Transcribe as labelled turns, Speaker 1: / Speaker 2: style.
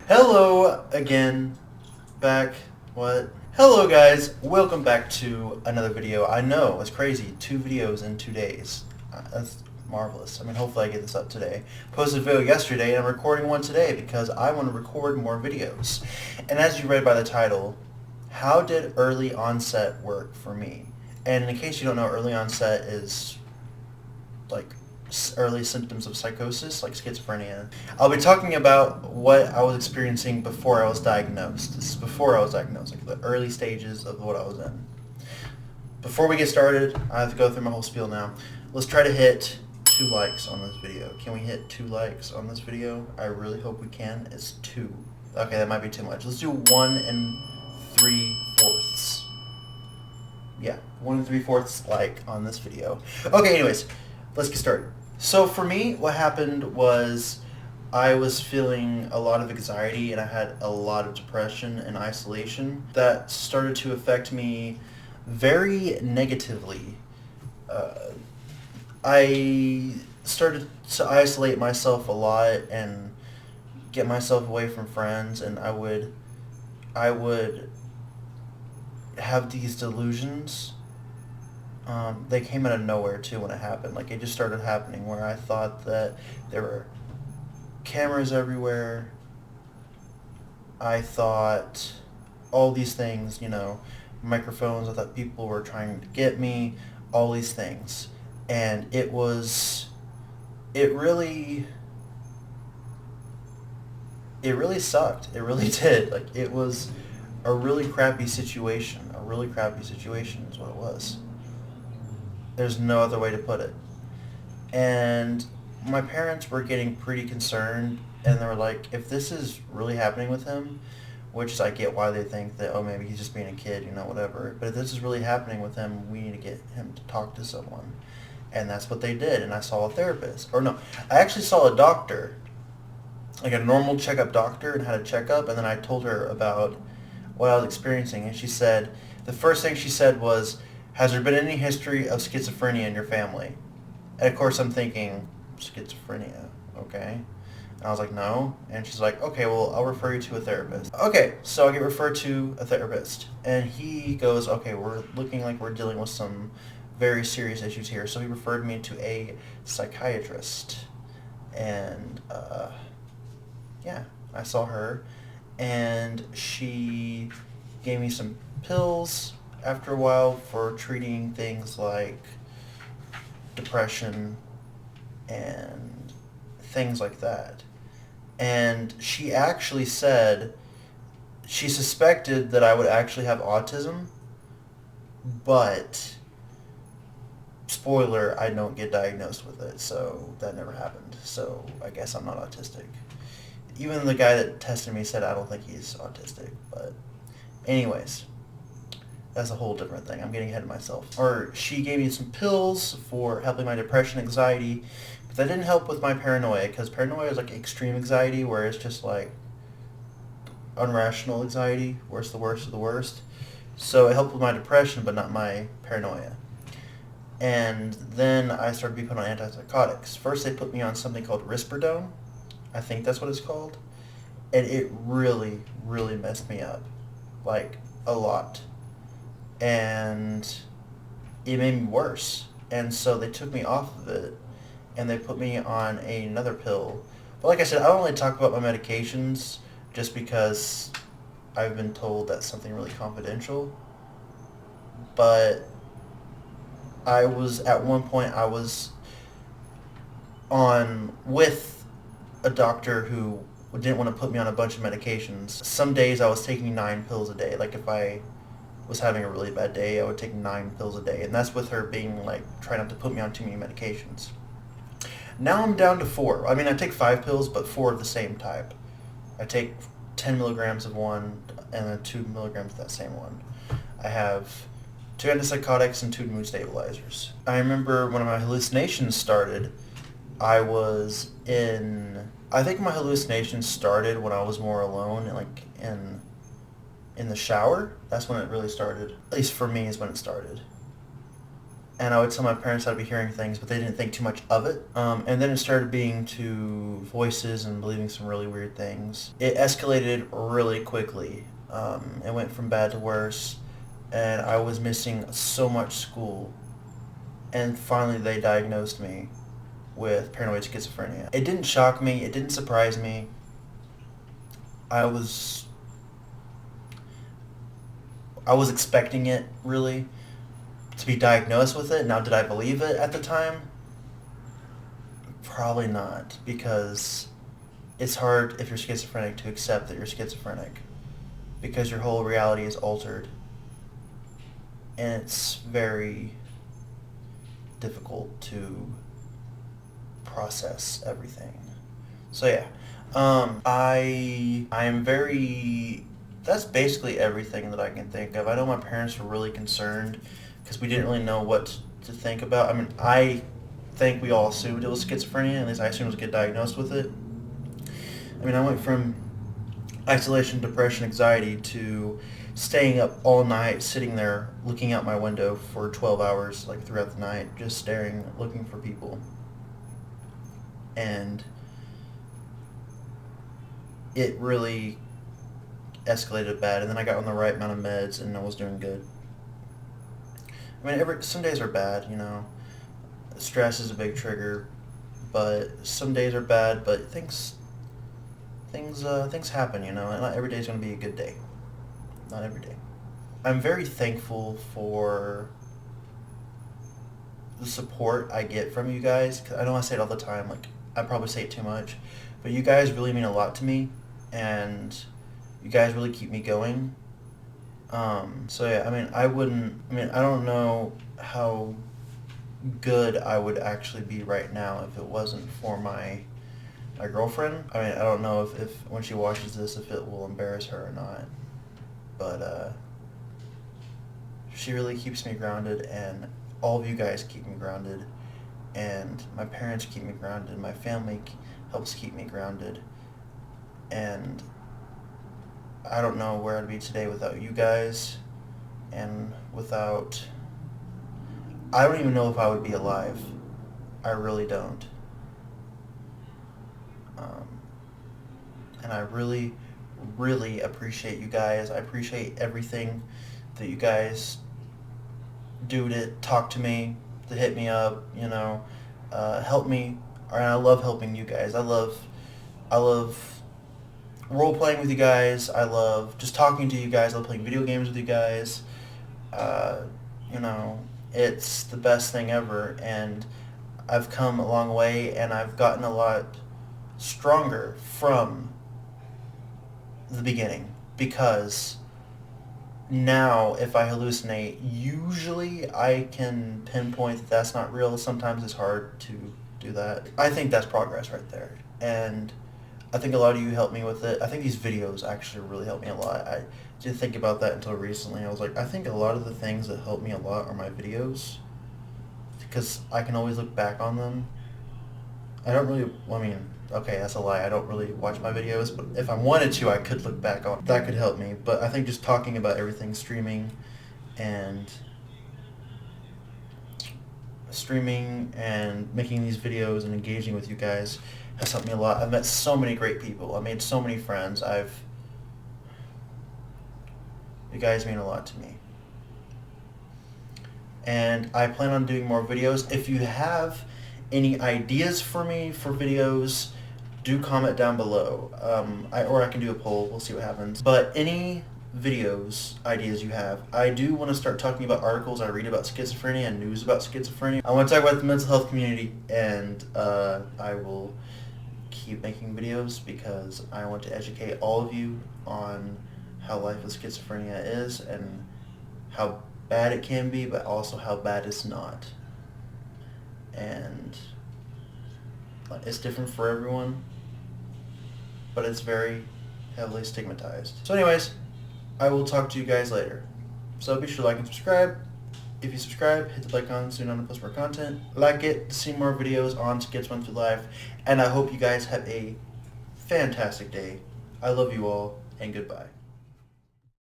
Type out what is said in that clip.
Speaker 1: Hello again, back, what? Hello guys, welcome back to another video. I know, it's crazy, 2 videos in 2 days. That's marvelous. I mean, hopefully I get this up today. Posted a video yesterday and I'm recording one today because I want to record more videos. And as you read by the title, how did early onset work for me? And in case you don't know, early onset is like early symptoms of psychosis, like schizophrenia. I'll be talking about what I was experiencing before I was diagnosed. This is before I was diagnosed, like the early stages of what I was in. Before we get started, I have to go through my whole spiel now. Let's try to hit 2 likes on this video. Can we hit 2 likes on this video? I really hope we can. It's 2. Okay, that might be too much. Let's do 1 3/4. Yeah, 1 3/4 like on this video. Okay, anyways, let's get started. So for me, what happened was I was feeling a lot of anxiety and I had a lot of depression and isolation that started to affect me very negatively. I started to isolate myself a lot and get myself away from friends, and I would have these delusions. They came out of nowhere too when it happened. Like, it just started happening where I thought that there were cameras everywhere. I thought all these things, microphones. I thought people were trying to get me, all these things. And it really sucked. It really did. Like, it was a really crappy situation. A really crappy situation is what it was. There's no other way to put it. And my parents were getting pretty concerned, and they were like, if this is really happening with him, which I get why they think that, oh, maybe he's just being a kid, whatever. But if this is really happening with him, we need to get him to talk to someone. And that's what they did, and I saw a therapist. Or no, I actually saw a doctor, like a normal checkup doctor, and had a checkup, and then I told her about what I was experiencing, and she said, the first thing she said was, has there been any history of schizophrenia in your family? And of course I'm thinking, schizophrenia, okay. And I was like, no. And she's like, okay, well, I'll refer you to a therapist. Okay, so I get referred to a therapist. And he goes, okay, we're looking like we're dealing with some very serious issues here. So he referred me to a psychiatrist. And, yeah, I saw her. And she gave me some pills after a while for treating things like depression and things like that. And she actually said she suspected that I would actually have autism, but spoiler, I don't get diagnosed with it, so that never happened. So I guess I'm not autistic. Even the guy that tested me said I don't think he's autistic, but anyways, that's a whole different thing. I'm getting ahead of myself. Or she gave me some pills for helping my depression, anxiety, but that didn't help with my paranoia, because paranoia is like extreme anxiety, where it's just like unrational anxiety, where it's the worst of the worst. So it helped with my depression, but not my paranoia. And then I started being put on antipsychotics. First they put me on something called risperidone. I think that's what it's called. And it really, really messed me up. Like, a lot. And it made me worse. And so they took me off of it, and they put me on another pill. But like I said, I don't really talk about my medications just because I've been told that's something really confidential. But at one point I was on with a doctor who didn't want to put me on a bunch of medications. Some days I was taking 9 pills a day. Like, if I was having a really bad day, I would take 9 pills a day. And that's with her being like, trying not to put me on too many medications. Now I'm down to 4. I mean, I take 5 pills, but 4 of the same type. I take 10 milligrams of one and then 2 milligrams of that same one. I have 2 antipsychotics and 2 mood stabilizers. I remember when my hallucinations started, I think my hallucinations started when I was more alone, like in the shower. That's when it really started. At least for me, is when it started. and I would tell my parents I'd be hearing things, but they didn't think too much of it. And then it started being to voices and believing some really weird things. It escalated really quickly. It went from bad to worse, and I was missing so much school. And finally they diagnosed me with paranoid schizophrenia. It didn't shock me. It didn't surprise me. I was expecting it, really, to be diagnosed with it. Now, did I believe it at the time? Probably not, because it's hard if you're schizophrenic to accept that you're schizophrenic, because your whole reality is altered, and it's very difficult to process everything. So yeah, I am very. That's basically everything that I can think of. I know my parents were really concerned because we didn't really know what to think about. I mean, I think we all assumed it was schizophrenia. At least I assumed I was get diagnosed with it. I mean, I went from isolation, depression, anxiety to staying up all night, sitting there, looking out my window for 12 hours, like throughout the night, just staring, looking for people. And it really escalated bad. And then I got on the right amount of meds, and I was doing good. I mean, some days are bad, you know. Stress is a big trigger, but some days are bad. But things happen, you know. And not every day is going to be a good day. Not every day. I'm very thankful for the support I get from you guys. 'Cause I know I say it all the time. Like, I probably say it too much, but you guys really mean a lot to me, and you guys really keep me going. So yeah, I mean, I don't know how good I would actually be right now if it wasn't for my girlfriend. I mean, I don't know if when she watches this, if it will embarrass her or not, but she really keeps me grounded, and all of you guys keep me grounded, and my parents keep me grounded, my family helps keep me grounded, and I don't know where I'd be today without you guys, and I don't even know if I would be alive. I really don't. And I really, really appreciate you guys. I appreciate everything that you guys do to talk to me, to hit me up, you know, help me. And I love helping you guys. I love role playing with you guys. I love just talking to you guys. I love playing video games with you guys. You know, it's the best thing ever, and I've come a long way, and I've gotten a lot stronger from the beginning, because now if I hallucinate, usually I can pinpoint that that's not real. Sometimes it's hard to do that. I think that's progress right there, and I think a lot of you helped me with it. I think these videos actually really helped me a lot. I didn't think about that until recently. I was like, I think a lot of the things that help me a lot are my videos, because I can always look back on them. Okay, that's a lie. I don't really watch my videos, but if I wanted to, I could look back on. That could help me. But I think just talking about everything, streaming and making these videos and engaging with you guys has helped me a lot. I've met so many great people. I made so many friends. You guys mean a lot to me. And I plan on doing more videos. If you have any ideas for me for videos, do comment down below. Or I can do a poll. We'll see what happens. But any videos, ideas you have. I do want to start talking about articles I read about schizophrenia and news about schizophrenia. I want to talk about the mental health community, and I will keep making videos because I want to educate all of you on how life with schizophrenia is and how bad it can be, but also how bad it's not. And it's different for everyone, but it's very heavily stigmatized. So anyways, I will talk to you guys later. So be sure to like and subscribe. If you subscribe, hit the like button so you know to post more content. Like it to see more videos on Schiz Monthly Life. And I hope you guys have a fantastic day. I love you all, and goodbye.